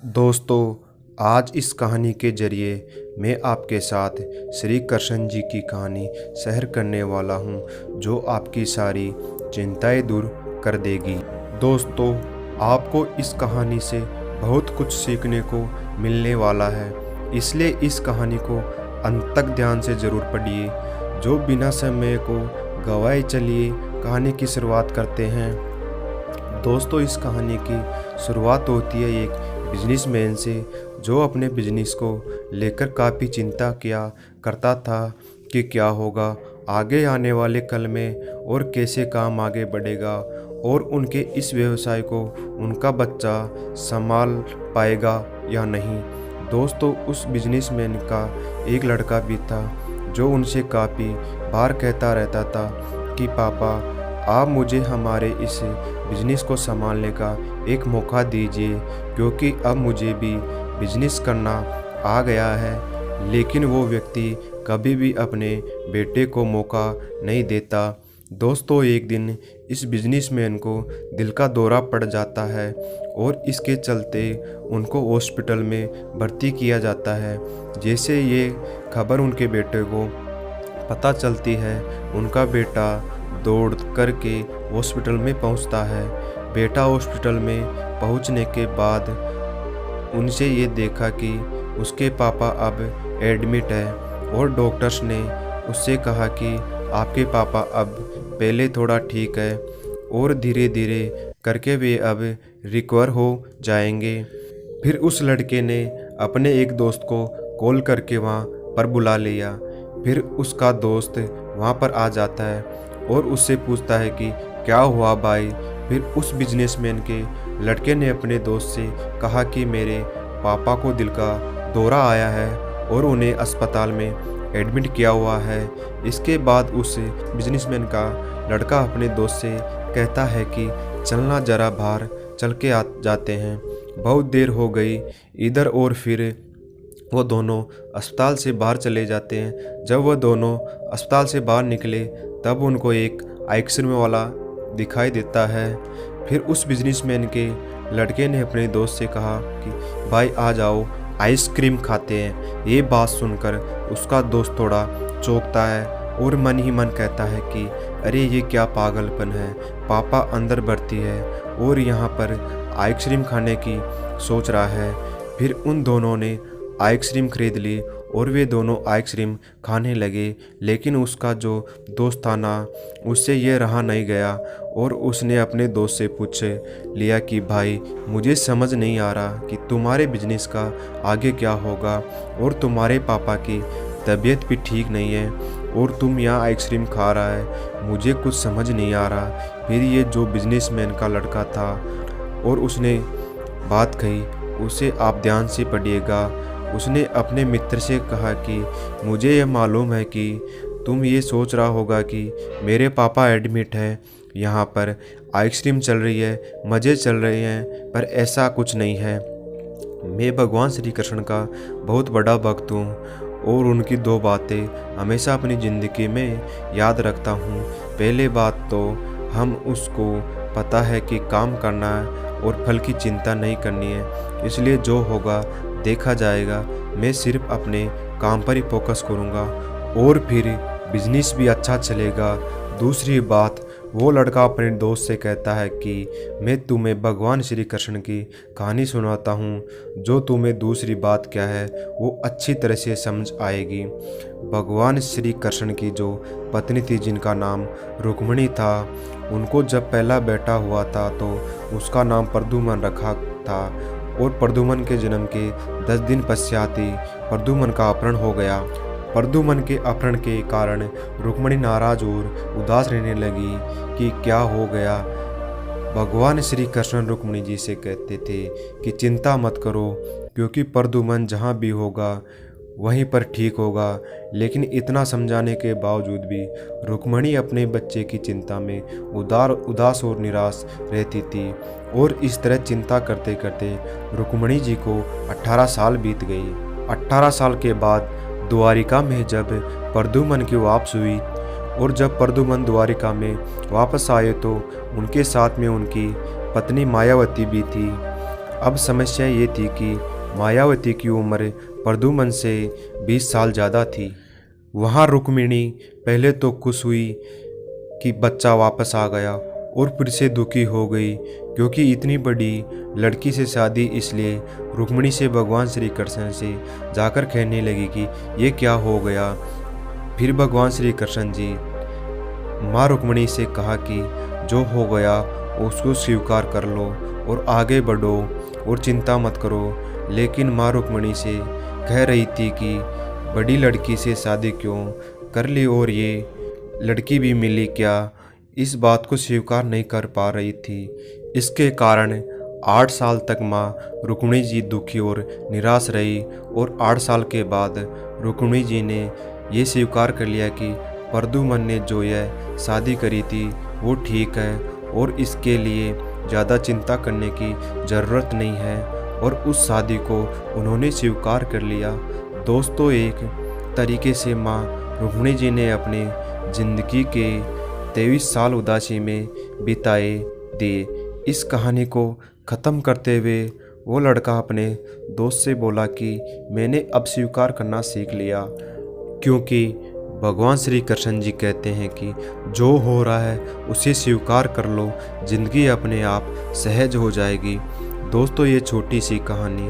दोस्तों, आज इस कहानी के ज़रिए मैं आपके साथ श्री कृष्ण जी की कहानी शेयर करने वाला हूँ, जो आपकी सारी चिंताएं दूर कर देगी। दोस्तों, आपको इस कहानी से बहुत कुछ सीखने को मिलने वाला है, इसलिए इस कहानी को अंत तक ध्यान से ज़रूर पढ़िए। जो बिना समय को गवाए चलिए कहानी की शुरुआत करते हैं। दोस्तों, इस कहानी की शुरुआत होती है एक बिजनेसमैन से, जो अपने बिजनेस को लेकर काफ़ी चिंता किया करता था कि क्या होगा आगे आने वाले कल में और कैसे काम आगे बढ़ेगा और उनके इस व्यवसाय को उनका बच्चा संभाल पाएगा या नहीं। दोस्तों, उस बिजनेसमैन का एक लड़का भी था जो उनसे काफ़ी बार कहता रहता था कि पापा, आप मुझे हमारे इस बिजनेस को संभालने का एक मौका दीजिए, क्योंकि अब मुझे भी बिजनेस करना आ गया है। लेकिन वो व्यक्ति कभी भी अपने बेटे को मौका नहीं देता। दोस्तों, एक दिन इस बिजनेसमैन को दिल का दौरा पड़ जाता है और इसके चलते उनको हॉस्पिटल में भर्ती किया जाता है। जैसे ये खबर उनके बेटे को पता चलती है, उनका बेटा दौड़ करके हॉस्पिटल में पहुंचता है। बेटा हॉस्पिटल में पहुंचने के बाद उनसे ये देखा कि उसके पापा अब एडमिट है और डॉक्टर्स ने उससे कहा कि आपके पापा अब पहले थोड़ा ठीक है और धीरे धीरे करके वे अब रिकवर हो जाएंगे। फिर उस लड़के ने अपने एक दोस्त को कॉल करके वहाँ पर बुला लिया। फिर उसका दोस्त वहाँ पर आ जाता है और उससे पूछता है कि क्या हुआ भाई। फिर उस बिजनेसमैन के लड़के ने अपने दोस्त से कहा कि मेरे पापा को दिल का दौरा आया है और उन्हें अस्पताल में एडमिट किया हुआ है। इसके बाद उस बिजनेसमैन का लड़का अपने दोस्त से कहता है कि चलना जरा बाहर चल के आ जाते हैं, बहुत देर हो गई इधर। और फिर वो दोनों अस्पताल से बाहर चले जाते हैं। जब वह दोनों अस्पताल से बाहर निकले तब उनको एक आइसक्रीम वाला दिखाई देता है। फिर उस बिजनेसमैन के लड़के ने अपने दोस्त से कहा कि भाई आ जाओ, आइसक्रीम खाते हैं। ये बात सुनकर उसका दोस्त थोड़ा चौंकता है और मन ही मन कहता है कि अरे ये क्या पागलपन है, पापा अंदर भर्ती है और यहाँ पर आइसक्रीम खाने की सोच रहा है। फिर उन दोनों ने आइसक्रीम खरीद ली और वे दोनों आइसक्रीम खाने लगे। लेकिन उसका जो दोस्त था ना, उससे ये रहा नहीं गया और उसने अपने दोस्त से पूछ लिया कि भाई, मुझे समझ नहीं आ रहा कि तुम्हारे बिजनेस का आगे क्या होगा और तुम्हारे पापा की तबीयत भी ठीक नहीं है और तुम यहाँ आइसक्रीम खा रहा है, मुझे कुछ समझ नहीं आ रहा। फिर ये जो बिजनेसमैन का लड़का था और उसने बात कही, उसे आप ध्यान से पढ़िएगा। उसने अपने मित्र से कहा कि मुझे यह मालूम है कि तुम ये सोच रहा होगा कि मेरे पापा एडमिट है, यहाँ पर आइसक्रीम चल रही है, मज़े चल रहे हैं, पर ऐसा कुछ नहीं है। मैं भगवान श्री कृष्ण का बहुत बड़ा भक्त हूँ और उनकी दो बातें हमेशा अपनी ज़िंदगी में याद रखता हूँ। पहले बात तो हम उसको पता है कि काम करना है और फल की चिंता नहीं करनी है, इसलिए जो होगा देखा जाएगा। मैं सिर्फ अपने काम पर ही फोकस करूँगा और फिर बिजनेस भी अच्छा चलेगा। दूसरी बात, वो लड़का अपने दोस्त से कहता है कि मैं तुम्हें भगवान श्री कृष्ण की कहानी सुनाता हूँ, जो तुम्हें दूसरी बात क्या है वो अच्छी तरह से समझ आएगी। भगवान श्री कृष्ण की जो पत्नी थी, जिनका नाम रुक्मिणी था, उनको जब पहला बेटा हुआ था तो उसका नाम प्रद्युम्न रखा था और प्रद्युम्न के जन्म के 10 दिन पश्चात ही प्रद्युम्न का अपहरण हो गया। प्रद्युम्न के अपहरण के कारण रुक्मिणी नाराज और उदास रहने लगी कि क्या हो गया। भगवान श्री कृष्ण रुक्मिणी जी से कहते थे कि चिंता मत करो, क्योंकि प्रद्युम्न जहाँ भी होगा वहीं पर ठीक होगा। लेकिन इतना समझाने के बावजूद भी रुक्मिणी अपने बच्चे की चिंता में उदास और निराश रहती थी और इस तरह चिंता करते करते रुक्मिणी जी को 18 साल बीत गई। 18 साल के बाद द्वारिका में जब प्रद्युम्न की वापसी हुई और जब प्रद्युम्न द्वारिका में वापस आए तो उनके साथ में उनकी पत्नी मायावती भी थी। अब समस्या ये थी कि मायावती की उम्र प्रद्युम्न से 20 साल ज़्यादा थी। वहाँ रुक्मिणी पहले तो खुश हुई कि बच्चा वापस आ गया और फिर से दुखी हो गई, क्योंकि इतनी बड़ी लड़की से शादी। इसलिए रुक्मिणी से भगवान श्री कृष्ण से जाकर कहने लगी कि ये क्या हो गया। फिर भगवान श्री कृष्ण जी माँ रुक्मिणी से कहा कि जो हो गया उसको स्वीकार कर लो और आगे बढ़ो और चिंता मत करो। लेकिन माँ रुक्मिणी से कह रही थी कि बड़ी लड़की से शादी क्यों कर ली और ये लड़की भी मिली क्या, इस बात को स्वीकार नहीं कर पा रही थी। इसके कारण 8 साल तक माँ रुक्मिणी जी दुखी और निराश रही और 8 साल के बाद रुक्मिणी जी ने ये स्वीकार कर लिया कि प्रद्युम्न ने जो यह शादी करी थी वो ठीक है और इसके लिए ज़्यादा चिंता करने की ज़रूरत नहीं है, और उस शादी को उन्होंने स्वीकार कर लिया। दोस्तों, एक तरीके से माँ रुक्मिणी जी ने अपने ज़िंदगी के 23 साल उदासी में बिताए दिए। इस कहानी को ख़त्म करते हुए वो लड़का अपने दोस्त से बोला कि मैंने अब स्वीकार करना सीख लिया, क्योंकि भगवान श्री कृष्ण जी कहते हैं कि जो हो रहा है उसे स्वीकार कर लो, ज़िंदगी अपने आप सहज हो जाएगी। दोस्तों, ये छोटी सी कहानी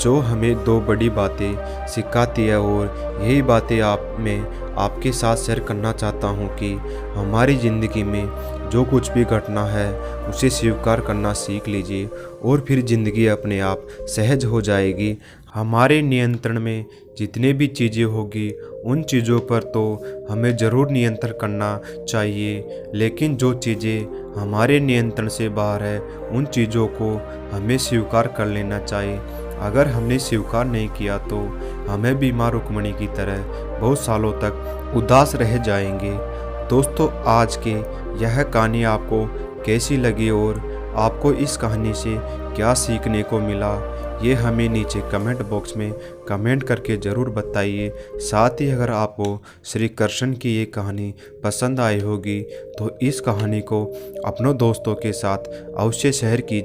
जो हमें 2 बड़ी बातें सिखाती है, और यही बातें मैं आपके साथ शेयर करना चाहता हूँ कि हमारी ज़िंदगी में जो कुछ भी घटना है उसे स्वीकार करना सीख लीजिए और फिर ज़िंदगी अपने आप सहज हो जाएगी। हमारे नियंत्रण में जितने भी चीज़ें होगी उन चीज़ों पर तो हमें ज़रूर नियंत्रण करना चाहिए, लेकिन जो चीज़ें हमारे नियंत्रण से बाहर है उन चीज़ों को हमें स्वीकार कर लेना चाहिए। अगर हमने स्वीकार नहीं किया तो हमें भी माँ रुक्मिणी की तरह बहुत सालों तक उदास रह जाएंगे। दोस्तों, आज के यह कहानी आपको कैसी लगी और आपको इस कहानी से क्या सीखने को मिला, ये हमें नीचे कमेंट बॉक्स में कमेंट करके ज़रूर बताइए। साथ ही अगर आपको श्री कृष्ण की ये कहानी पसंद आई होगी तो इस कहानी को अपनों दोस्तों के साथ अवश्य शेयर कीजिए।